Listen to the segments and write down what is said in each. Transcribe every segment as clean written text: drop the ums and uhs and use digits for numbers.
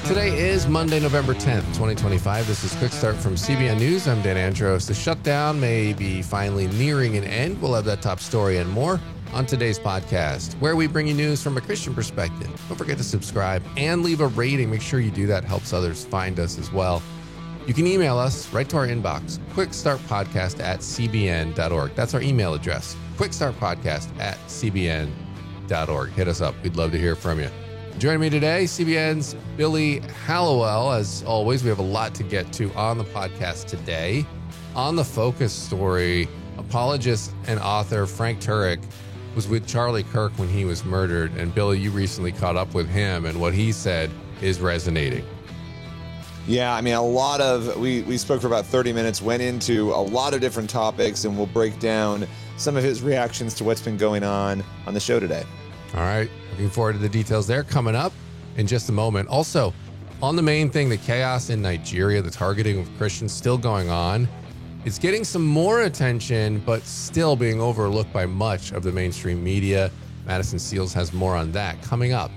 Today is Monday, November 10th, 2025. This is Quick Start from CBN News. I'm Dan Andros. The shutdown may be finally nearing an end. We'll have that top story and more on today's podcast, where we bring you news from a Christian perspective. Don't forget to subscribe and leave a rating. Make sure you do that. Helps others find us as well. You can email us right to our inbox, quickstartpodcast@cbn.org. That's our email address, quickstartpodcast@cbn.org. Hit us up. We'd love to hear from you. Joining me today, CBN's Billy Hallowell. As always, we have a lot to get to on the podcast today. On the focus story, apologist and author Frank Turek was with Charlie Kirk when he was murdered. And Billy, you recently caught up with him, and what he said is resonating. Yeah, I mean, we spoke for about 30 minutes, went into a lot of different topics, and we'll break down some of his reactions to what's been going on the show today. All right. Looking forward to the details there coming up in just a moment. Also, on the main thing, the chaos in Nigeria, the targeting of Christians still going on. It's getting some more attention, but still being overlooked by much of the mainstream media. Madison Seals has more on that coming up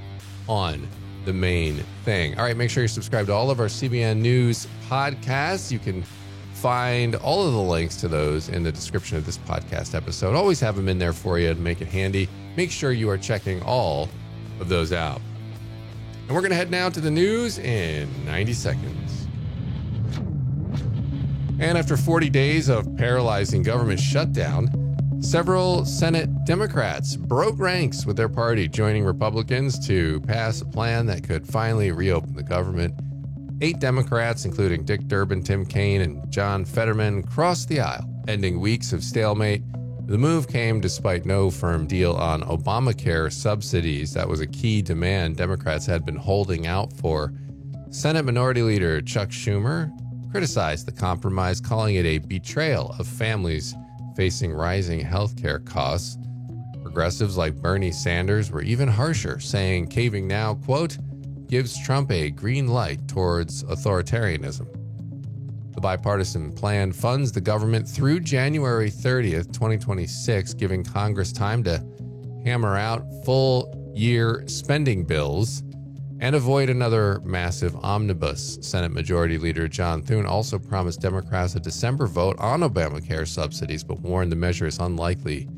on the main thing. All right, make sure you're subscribed to all of our CBN News podcasts. You can find all of the links to those in the description of this podcast episode. Always have them in there for you to make it handy. Make sure you are checking all of those out. And we're going to head now to the news in 90 seconds. And after 40 days of paralyzing government shutdown, several Senate Democrats broke ranks with their party, joining Republicans to pass a plan that could finally reopen the government. 8 Democrats, including Dick Durbin, Tim Kaine, and John Fetterman, crossed the aisle, ending weeks of stalemate. The move came despite no firm deal on Obamacare subsidies. That was a key demand Democrats had been holding out for. Senate Minority Leader Chuck Schumer criticized the compromise, calling it a betrayal of families facing rising healthcare costs. Progressives like Bernie Sanders were even harsher, saying caving now, quote, gives Trump a green light towards authoritarianism. The bipartisan plan funds the government through January 30th, 2026, giving Congress time to hammer out full-year spending bills and avoid another massive omnibus. Senate Majority Leader John Thune also promised Democrats a December vote on Obamacare subsidies, but warned the measure is unlikely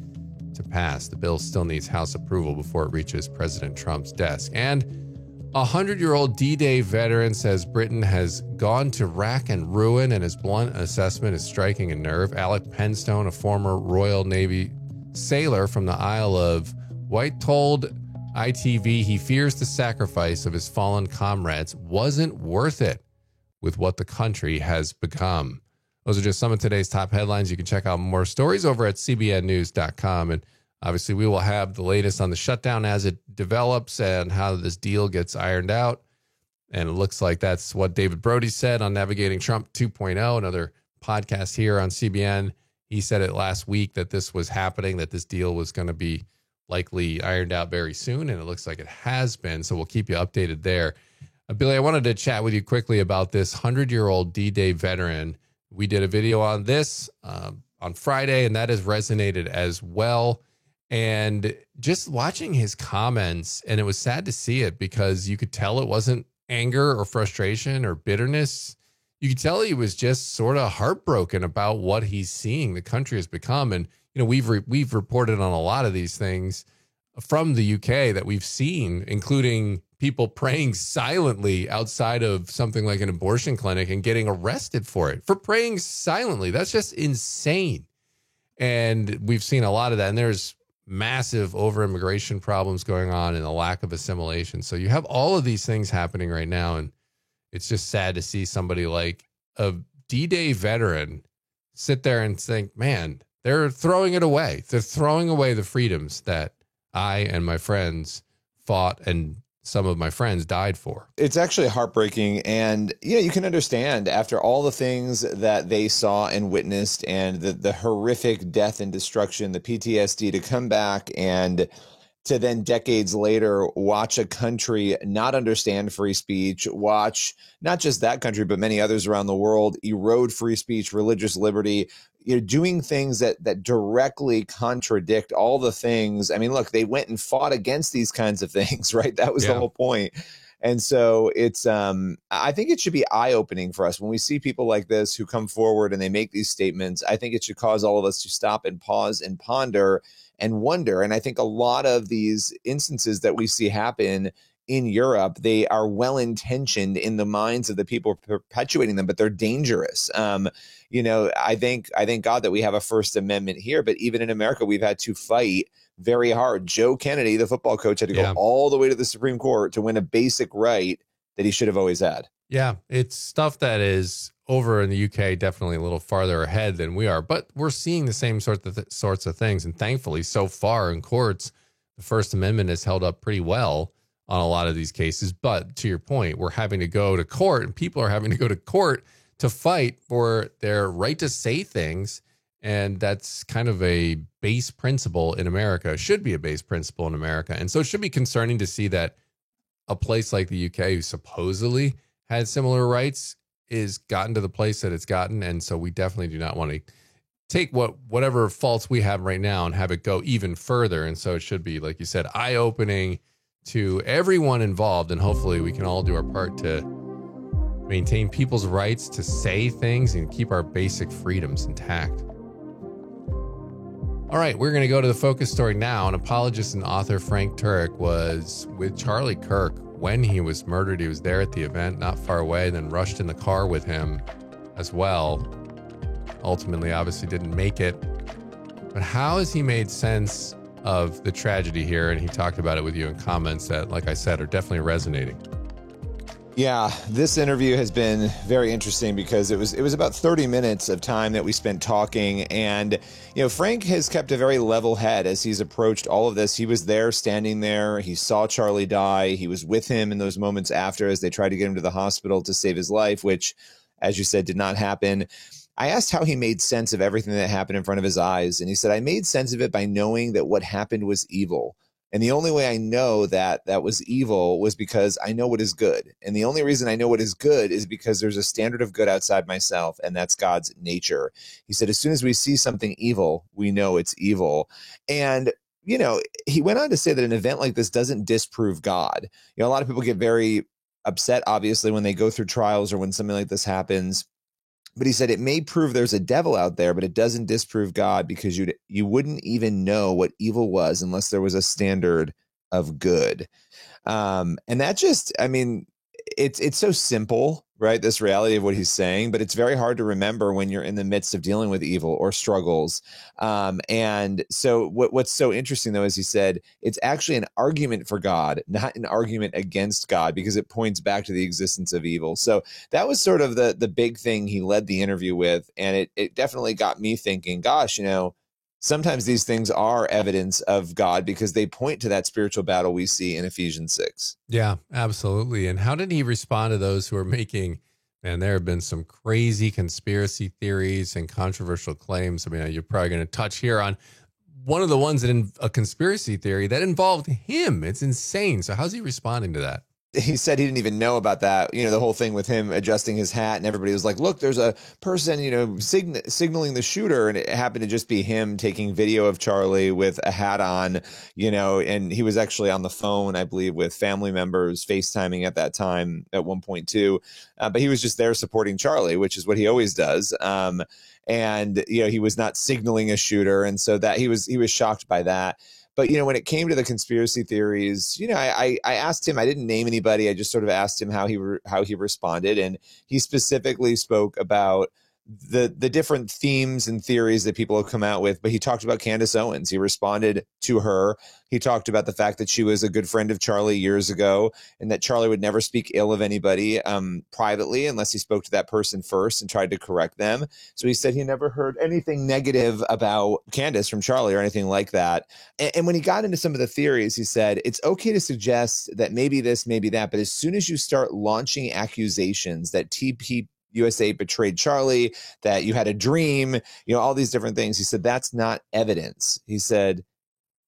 to pass. The bill still needs House approval before it reaches President Trump's desk. And a 100-year-old D-Day veteran says Britain has gone to rack and ruin, and his blunt assessment is striking a nerve. Alec Penstone, a former Royal Navy sailor from the Isle of Wight, told ITV he fears the sacrifice of his fallen comrades wasn't worth it with what the country has become. Those are just some of today's top headlines. You can check out more stories over at cbnnews.com. And obviously, we will have the latest on the shutdown as it develops and how this deal gets ironed out. And it looks like that's what David Brody said on Navigating Trump 2.0, another podcast here on CBN. He said it last week that this was happening, that this deal was going to be likely ironed out very soon. And it looks like it has been. So we'll keep you updated there. Billy, I wanted to chat with you quickly about this 100-year-old D-Day veteran. We did a video on this on Friday, and that has resonated as well. And just watching his comments, and it was sad to see it because you could tell it wasn't anger or frustration or bitterness. You could tell he was just sort of heartbroken about what he's seeing the country has become. And, you know, we've reported on a lot of these things from the UK that we've seen, including people praying silently outside of something like an abortion clinic and getting arrested for it, for praying silently. That's just insane. And we've seen a lot of that. And there's massive over-immigration problems going on and a lack of assimilation. So you have all of these things happening right now. And it's just sad to see somebody like a D-Day veteran sit there and think, man, they're throwing it away. They're throwing away the freedoms that I and my friends fought and some of my friends died for. It's actually heartbreaking. And, you can understand after all the things that they saw and witnessed and the horrific death and destruction, the PTSD, to come back and to then decades later watch a country not understand free speech, watch not just that country, but many others around the world erode free speech, religious liberty, doing things that directly contradict all the things. I mean, look, they went and fought against these kinds of things, right? That was the whole point. And so I think it should be eye-opening for us when we see people like this who come forward and they make these statements. I think it should cause all of us to stop and pause and ponder and wonder. And I think a lot of these instances that we see happen in Europe, they are well-intentioned in the minds of the people perpetuating them, but they're dangerous. I thank God that we have a First Amendment here, but even in America, we've had to fight very hard. Joe Kennedy, the football coach, had to go all the way to the Supreme Court to win a basic right that he should have always had. Yeah, it's stuff that is over in the UK, definitely a little farther ahead than we are, but we're seeing the same sorts of things. And thankfully, so far in courts, the First Amendment has held up pretty well on a lot of these cases. But to your point, we're having to go to court, and people are having to go to court to fight for their right to say things. And that's kind of a base principle in America, should be a base principle in America. And so it should be concerning to see that a place like the UK, who supposedly had similar rights, is gotten to the place that it's gotten. And so we definitely do not want to take whatever faults we have right now and have it go even further. And so it should be, like you said, eye-opening to everyone involved. And hopefully we can all do our part to maintain people's rights to say things and keep our basic freedoms intact. All right, we're going to go to the focus story now. An apologist and author, Frank Turek, was with Charlie Kirk when he was murdered. He was there at the event, not far away, then rushed in the car with him as well. Ultimately, obviously didn't make it. But how has he made sense of the tragedy here? And he talked about it with you in comments that, like I said, are definitely resonating. Yeah, this interview has been very interesting because it was about 30 minutes of time that we spent talking. And, Frank has kept a very level head as he's approached all of this. He was there, standing there. He saw Charlie die. He was with him in those moments after as they tried to get him to the hospital to save his life, which, as you said, did not happen. I asked how he made sense of everything that happened in front of his eyes. And he said, I made sense of it by knowing that what happened was evil. And the only way I know that was evil was because I know what is good. And the only reason I know what is good is because there's a standard of good outside myself, and that's God's nature. He said, as soon as we see something evil, we know it's evil. And, he went on to say that an event like this doesn't disprove God. A lot of people get very upset, obviously, when they go through trials or when something like this happens. But he said it may prove there's a devil out there, but it doesn't disprove God, because you wouldn't even know what evil was unless there was a standard of good. And that just, it's so simple, right? This reality of what he's saying, but it's very hard to remember when you're in the midst of dealing with evil or struggles. And so what's so interesting, though, is he said it's actually an argument for God, not an argument against God, because it points back to the existence of evil. So that was sort of the big thing he led the interview with. And it definitely got me thinking, gosh, sometimes these things are evidence of God because they point to that spiritual battle we see in Ephesians 6. Yeah, absolutely. And how did he respond to those who are making, man, there have been some crazy conspiracy theories and controversial claims. You're probably going to touch here on one of the ones a conspiracy theory that involved him. It's insane. So how's he responding to that? He said he didn't even know about that, the whole thing with him adjusting his hat, and everybody was like, look, there's a person, signaling the shooter. And it happened to just be him taking video of Charlie with a hat on, and he was actually on the phone, I believe, with family members FaceTiming at that time at one point too. But he was just there supporting Charlie, which is what he always does. And, he was not signaling a shooter. And so that he was shocked by that. But, when it came to the conspiracy theories, I asked him, I didn't name anybody. I just sort of asked him how he responded. And he specifically spoke about the different themes and theories that people have come out with. But he talked about Candace Owens. He responded to her. He talked about the fact that she was a good friend of Charlie years ago, and that Charlie would never speak ill of anybody privately unless he spoke to that person first and tried to correct them. So he said he never heard anything negative about Candace from Charlie or anything like that. And when he got into some of the theories, he said, it's okay to suggest that maybe this, maybe that, but as soon as you start launching accusations that USA betrayed Charlie, that you had a dream, all these different things, he said, that's not evidence. He said,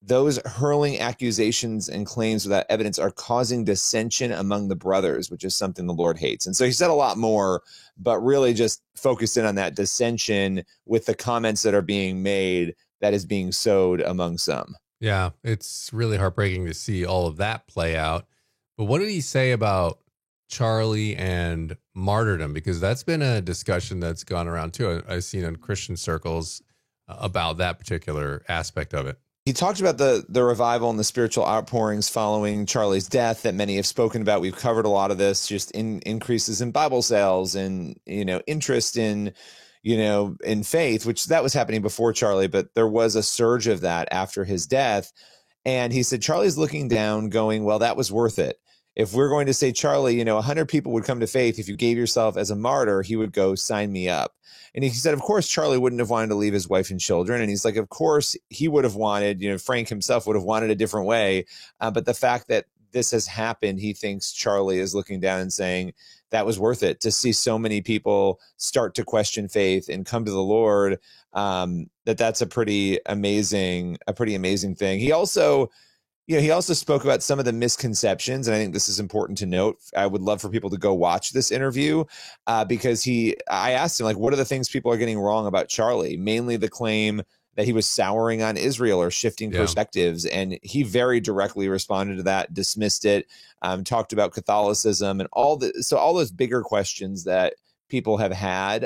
those hurling accusations and claims without evidence are causing dissension among the brothers, which is something the Lord hates. And so he said a lot more, but really just focused in on that dissension with the comments that are being made that is being sowed among some. Yeah, it's really heartbreaking to see all of that play out. But what did he say about Charlie and martyrdom? Because that's been a discussion that's gone around too. I've seen in Christian circles about that particular aspect of it. He talked about the revival and the spiritual outpourings following Charlie's death that many have spoken about. We've covered a lot of this, just increases in Bible sales and, interest in, in faith, which that was happening before Charlie, but there was a surge of that after his death. And he said, Charlie's looking down going, well, that was worth it. If we're going to say, Charlie, 100 people would come to faith if you gave yourself as a martyr, he would go, sign me up. And he said, of course, Charlie wouldn't have wanted to leave his wife and children. And he's like, of course, he would have wanted, Frank himself would have wanted a different way. But the fact that this has happened, he thinks Charlie is looking down and saying that was worth it to see so many people start to question faith and come to the Lord. That's a pretty amazing thing. He also spoke about some of the misconceptions, and I think this is important to note. I would love for people to go watch this interview because I asked him, what are the things people are getting wrong about Charlie? Mainly the claim that he was souring on Israel or shifting perspectives. And he very directly responded to that, dismissed it, talked about Catholicism and all those bigger questions that people have had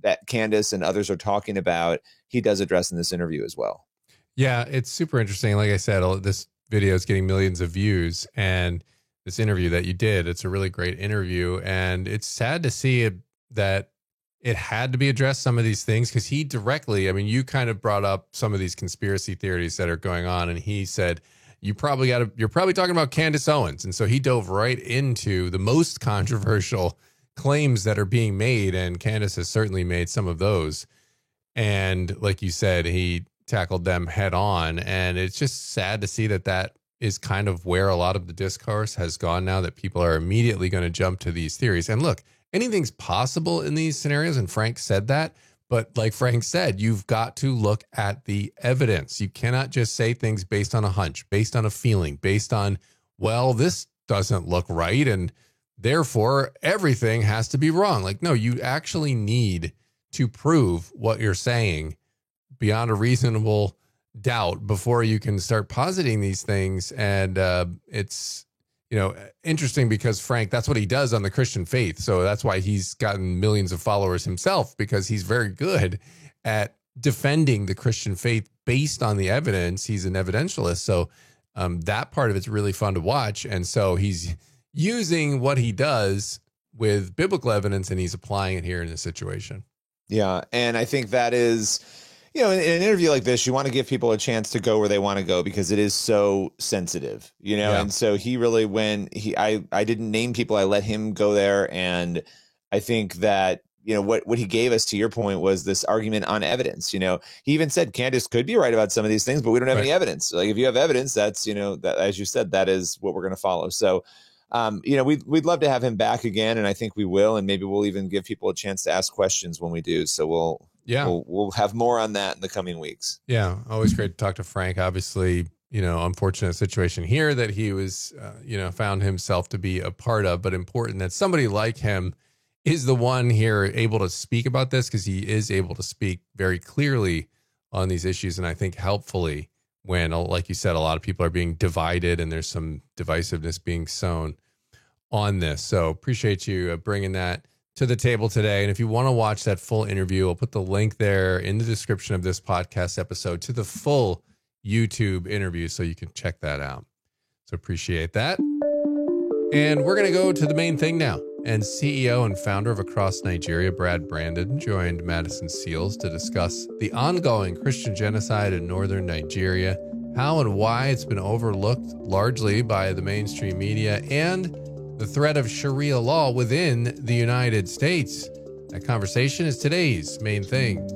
that Candace and others are talking about. He does address in this interview as well. Yeah, it's super interesting. Like I said, this video is getting millions of views, and this interview that you did, it's a really great interview. And it's sad to see that it had to be addressed, some of these things, because he directly, you kind of brought up some of these conspiracy theories that are going on. And he said, you're probably talking about Candace Owens. And so he dove right into the most controversial claims that are being made. And Candace has certainly made some of those. And like you said, he tackled them head on. And it's just sad to see that is kind of where a lot of the discourse has gone now, that people are immediately going to jump to these theories. And look, anything's possible in these scenarios. And Frank said that. But like Frank said, you've got to look at the evidence. You cannot just say things based on a hunch, based on a feeling, based on, well, this doesn't look right, and therefore everything has to be wrong. No, you actually need to prove what you're saying beyond a reasonable doubt before you can start positing these things. And it's, interesting because Frank, that's what he does on the Christian faith. So that's why he's gotten millions of followers himself, because he's very good at defending the Christian faith based on the evidence. He's an evidentialist. So that part of it's really fun to watch. And so he's using what he does with biblical evidence, and he's applying it here in this situation. Yeah. And I think that is, in an interview like this, you want to give people a chance to go where they want to go, because it is so sensitive, and so he really, I didn't name people, I let him go there. And I think that, what he gave us, to your point, was this argument on evidence. He even said Candace could be right about some of these things, but we don't have any evidence. If you have evidence, that's, that, as you said, that is what we're going to follow. So, we'd love to have him back again, and I think we will, and maybe we'll even give people a chance to ask questions when we do. So we'll have more on that in the coming weeks. Yeah, always great to talk to Frank. Obviously, unfortunate situation here that he was, found himself to be a part of, but important that somebody like him is the one here able to speak about this, because he is able to speak very clearly on these issues, and I think helpfully, when, like you said, a lot of people are being divided and there's some divisiveness being sown on this. So appreciate you bringing that to the table today. And if you want to watch that full interview, I'll put the link there in the description of this podcast episode to the full YouTube interview, so you can check that out. So appreciate that. And we're going to go to the main thing now. And CEO and founder of Across Nigeria, Brad Brandon, joined Madison Seals to discuss the ongoing Christian genocide in northern Nigeria, how and why it's been overlooked largely by the mainstream media, and the threat of Sharia law within the United States. That conversation is today's main thing.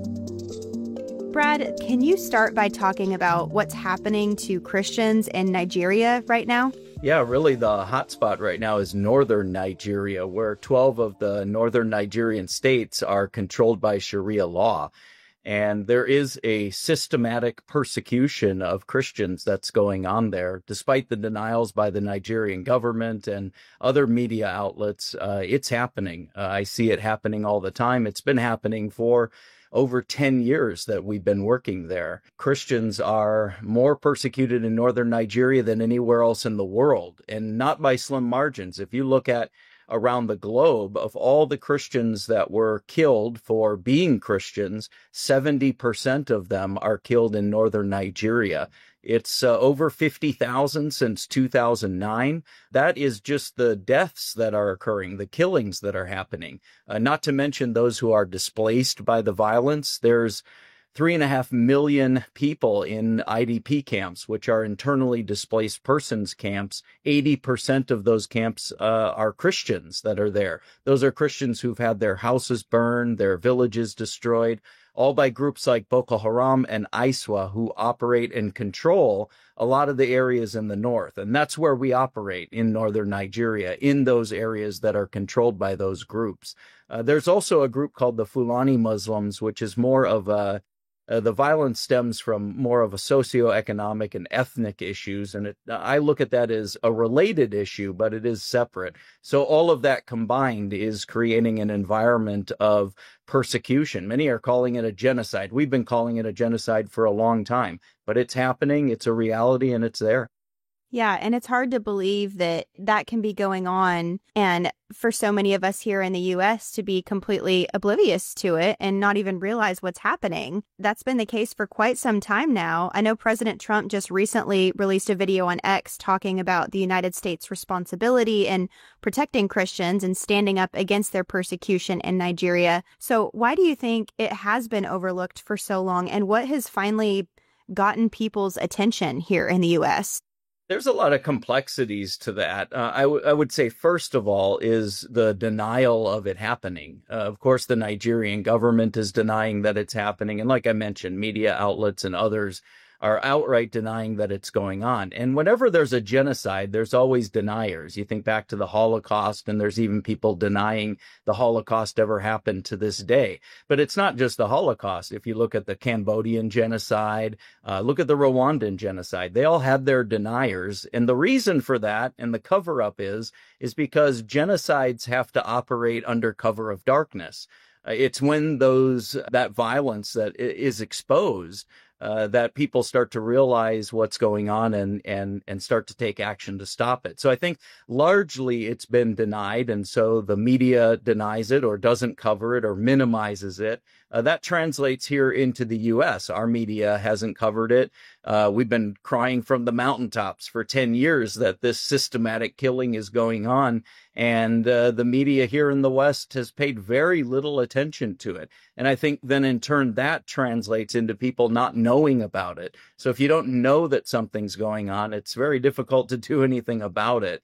Brad, can you start by talking about what's happening to Christians in Nigeria right now? Yeah, really the hotspot right now is northern Nigeria, where 12 of the northern Nigerian states are controlled by Sharia law. And there is a systematic persecution of Christians that's going on there. Despite the denials by the Nigerian government and other media outlets, it's happening. I see it happening all the time. It's been happening for over 10 years that we've been working there. Christians are more persecuted in northern Nigeria than anywhere else in the world, and not by slim margins. If you look at around the globe, of all the Christians that were killed for being Christians, 70% of them are killed in northern Nigeria. It's over 50,000 since 2009. That is just the deaths that are occurring, the killings that are happening, not to mention those who are displaced by the violence. There's 3.5 million people in IDP camps, which are internally displaced persons camps. 80% of those camps are Christians that are there. Those are Christians who've had their houses burned, their villages destroyed, all by groups like Boko Haram and ISWA, who operate and control a lot of the areas in the north. And that's where we operate in northern Nigeria, in those areas that are controlled by those groups. There's also a group called the Fulani Muslims, which is more of the violence stems from more of a socioeconomic and ethnic issues. And I look at that as a related issue, but it is separate. So all of that combined is creating an environment of persecution. Many are calling it a genocide. We've been calling it a genocide for a long time, but it's happening. It's a reality, and it's there. Yeah, and it's hard to believe that that can be going on, and for so many of us here in the U.S. to be completely oblivious to it and not even realize what's happening. That's been the case for quite some time now. I know President Trump just recently released a video on X talking about the United States' responsibility in protecting Christians and standing up against their persecution in Nigeria. So why do you think it has been overlooked for so long, and what has finally gotten people's attention here in the U.S.? There's a lot of complexities to that. I would say, first of all, is the denial of it happening. Of course, the Nigerian government is denying that it's happening. And like I mentioned, media outlets and others are outright denying that it's going on. And whenever there's a genocide, there's always deniers. You think back to the Holocaust, and there's even people denying the Holocaust ever happened to this day. But it's not just the Holocaust. If you look at the Cambodian genocide, look at the Rwandan genocide, they all had their deniers. And the reason for that, and the cover-up is because genocides have to operate under cover of darkness. It's when that violence that is exposed that people start to realize what's going on and start to take action to stop it. So I think largely it's been denied, and so the media denies it or doesn't cover it or minimizes it. That translates here into the U.S. Our media hasn't covered it. We've been crying from the mountaintops for 10 years that this systematic killing is going on, and the media here in the West has paid very little attention to it. And I think then in turn that translates into people not knowing about it. So if you don't know that something's going on, it's very difficult to do anything about it.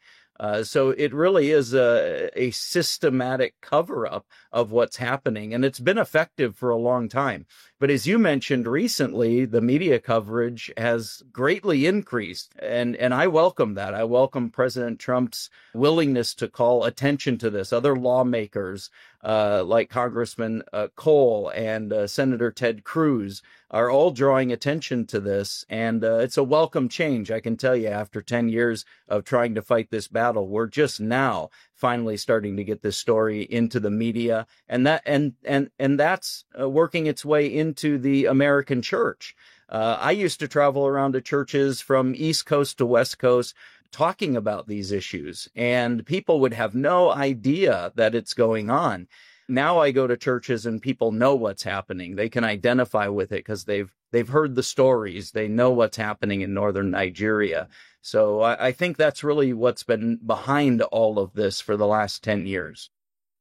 So it really is a systematic cover-up of what's happening, and it's been effective for a long time. But as you mentioned recently, the media coverage has greatly increased, and I welcome that. I welcome President Trump's willingness to call attention to this. Other lawmakers, like Congressman Cole and Senator Ted Cruz, are all drawing attention to this, and it's a welcome change. I can tell you, after 10 years of trying to fight this battle, we're just now finally starting to get this story into the media, and that's working its way into the American church. I used to travel around to churches from East Coast to West Coast talking about these issues, and people would have no idea that it's going on. Now I go to churches and people know what's happening. They can identify with it because they've heard the stories. They know what's happening in northern Nigeria. So I think that's really what's been behind all of this for the last 10 years.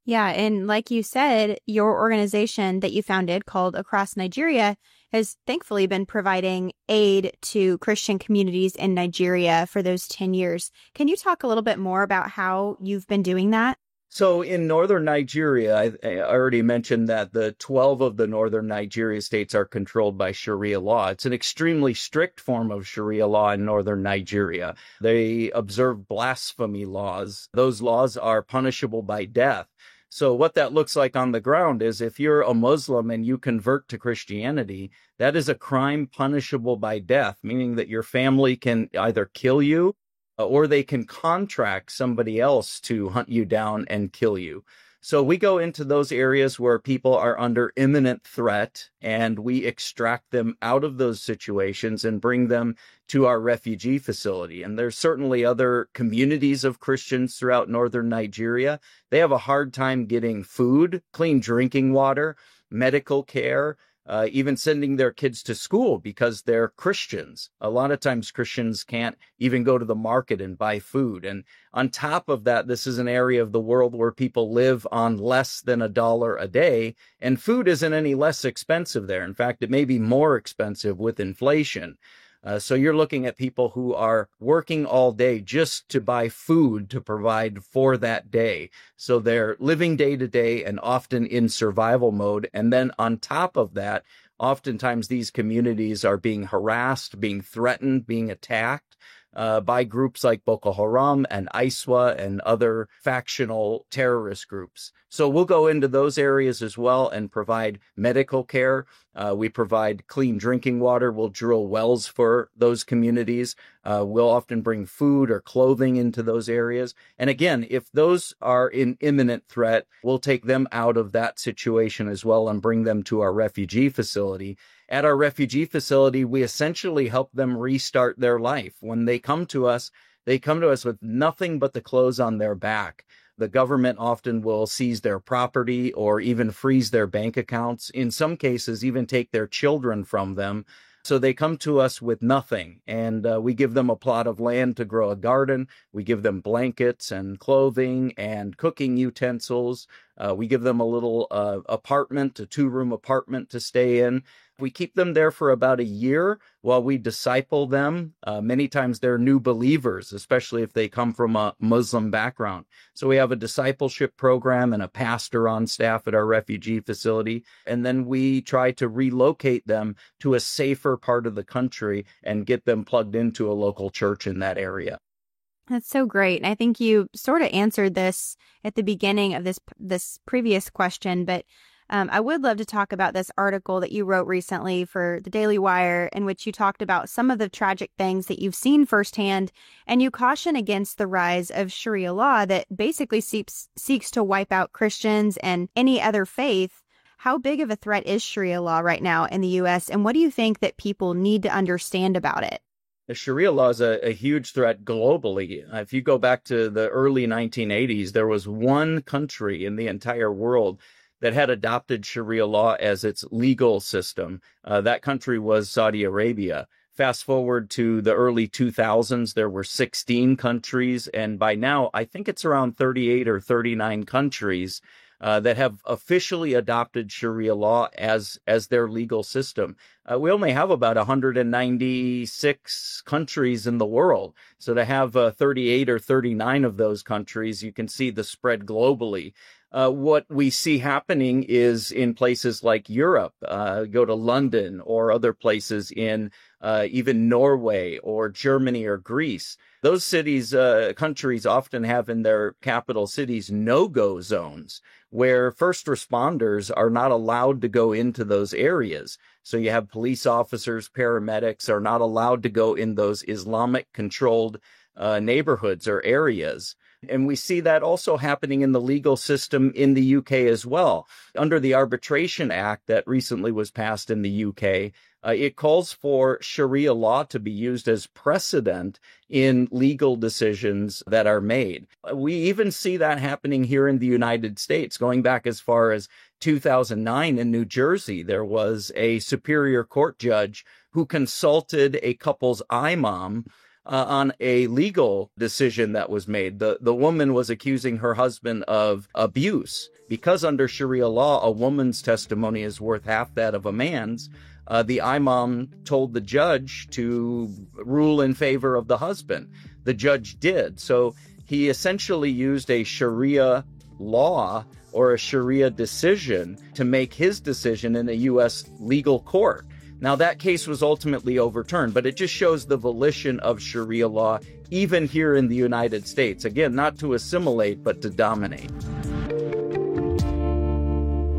Yeah, and like you said, your organization that you founded, called Across Nigeria, has thankfully been providing aid to Christian communities in Nigeria for those 10 years. Can you talk a little bit more about how you've been doing that? So in northern Nigeria, I already mentioned that the 12 of the northern Nigeria states are controlled by Sharia law. It's an extremely strict form of Sharia law in northern Nigeria. They observe blasphemy laws. Those laws are punishable by death. So what that looks like on the ground is if you're a Muslim and you convert to Christianity, that is a crime punishable by death, meaning that your family can either kill you or they can contract somebody else to hunt you down and kill you. So we go into those areas where people are under imminent threat, and we extract them out of those situations and bring them to our refugee facility. And there's certainly other communities of Christians throughout northern Nigeria. They have a hard time getting food, clean drinking water, medical care, even sending their kids to school because they're Christians. A lot of times Christians can't even go to the market and buy food. And on top of that, this is an area of the world where people live on less than $1 a day, and food isn't any less expensive there. In fact, it may be more expensive with inflation. So you're looking at people who are working all day just to buy food to provide for that day. So they're living day to day and often in survival mode. And then on top of that, oftentimes these communities are being harassed, being threatened, being attacked by groups like Boko Haram and ISWA and other factional terrorist groups. So we'll go into those areas as well and provide medical care. We provide clean drinking water. We'll drill wells for those communities. We'll often bring food or clothing into those areas. And again, if those are in imminent threat, we'll take them out of that situation as well and bring them to our refugee facility. At our refugee facility, we essentially help them restart their life. When they come to us with nothing but the clothes on their back. The government often will seize their property or even freeze their bank accounts. In some cases, even take their children from them. So they come to us with nothing, and we give them a plot of land to grow a garden. We give them blankets and clothing and cooking utensils. We give them a little apartment, a 2-room apartment to stay in. We keep them there for about a year while we disciple them. Many times they're new believers, especially if they come from a Muslim background. So we have a discipleship program and a pastor on staff at our refugee facility. And then we try to relocate them to a safer part of the country and get them plugged into a local church in that area. That's so great. And I think you sort of answered this at the beginning of this previous question, but I would love to talk about this article that you wrote recently for the Daily Wire, in which you talked about some of the tragic things that you've seen firsthand, and you caution against the rise of Sharia law that basically seeks to wipe out Christians and any other faith. How big of a threat is Sharia law right now in the U.S., and what do you think that people need to understand about it? The Sharia law is a huge threat globally. If you go back to the early 1980s, there was one country in the entire world that had adopted Sharia law as its legal system. That country was Saudi Arabia. Fast forward to the early 2000s, there were 16 countries, and by now, I think it's around 38 or 39 countries that have officially adopted Sharia law as their legal system. We only have about 196 countries in the world. So to have 38 or 39 of those countries, you can see the spread globally. What we see happening is in places like Europe, go to London or other places in even Norway or Germany or Greece. Those cities, countries often have in their capital cities no-go zones where first responders are not allowed to go into those areas. So you have police officers, paramedics are not allowed to go in those Islamic-controlled neighborhoods or areas. And we see that also happening in the legal system in the UK as well. Under the Arbitration Act that recently was passed in the UK, it calls for Sharia law to be used as precedent in legal decisions that are made. We even see that happening here in the United States. Going back as far as 2009 in New Jersey, there was a Superior Court judge who consulted a couple's imam on a legal decision that was made. The woman was accusing her husband of abuse. Because under Sharia law, a woman's testimony is worth half that of a man's, the imam told the judge to rule in favor of the husband. The judge did. So he essentially used a Sharia law or a Sharia decision to make his decision in a U.S. legal court. Now, that case was ultimately overturned, but it just shows the volition of Sharia law, even here in the United States. Again, not to assimilate, but to dominate.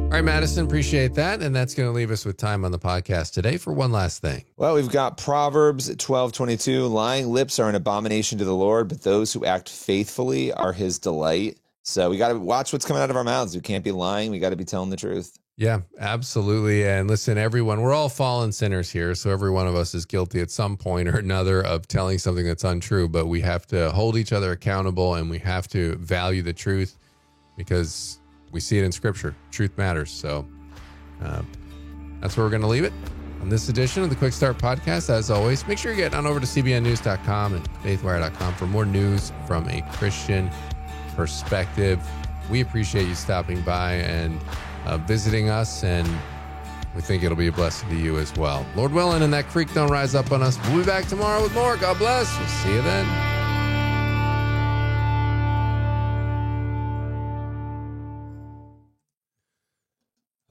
All right, Madison, appreciate that. And that's going to leave us with time on the podcast today for one last thing. Well, we've got Proverbs 12:22. Lying lips are an abomination to the Lord, but those who act faithfully are his delight. So we got to watch what's coming out of our mouths. We can't be lying. We got to be telling the truth. Yeah, absolutely. And listen, everyone, we're all fallen sinners here. So every one of us is guilty at some point or another of telling something that's untrue. But we have to hold each other accountable, and we have to value the truth because we see it in Scripture. Truth matters. So that's where we're going to leave it on this edition of the Quick Start Podcast. As always, make sure you get on over to cbnnews.com and faithwire.com for more news from a Christian perspective. We appreciate you stopping by and visiting us, and we think it'll be a blessing to you as well. Lord willing, and that creek don't rise up on us. We'll be back tomorrow with more. God bless. We'll see you then.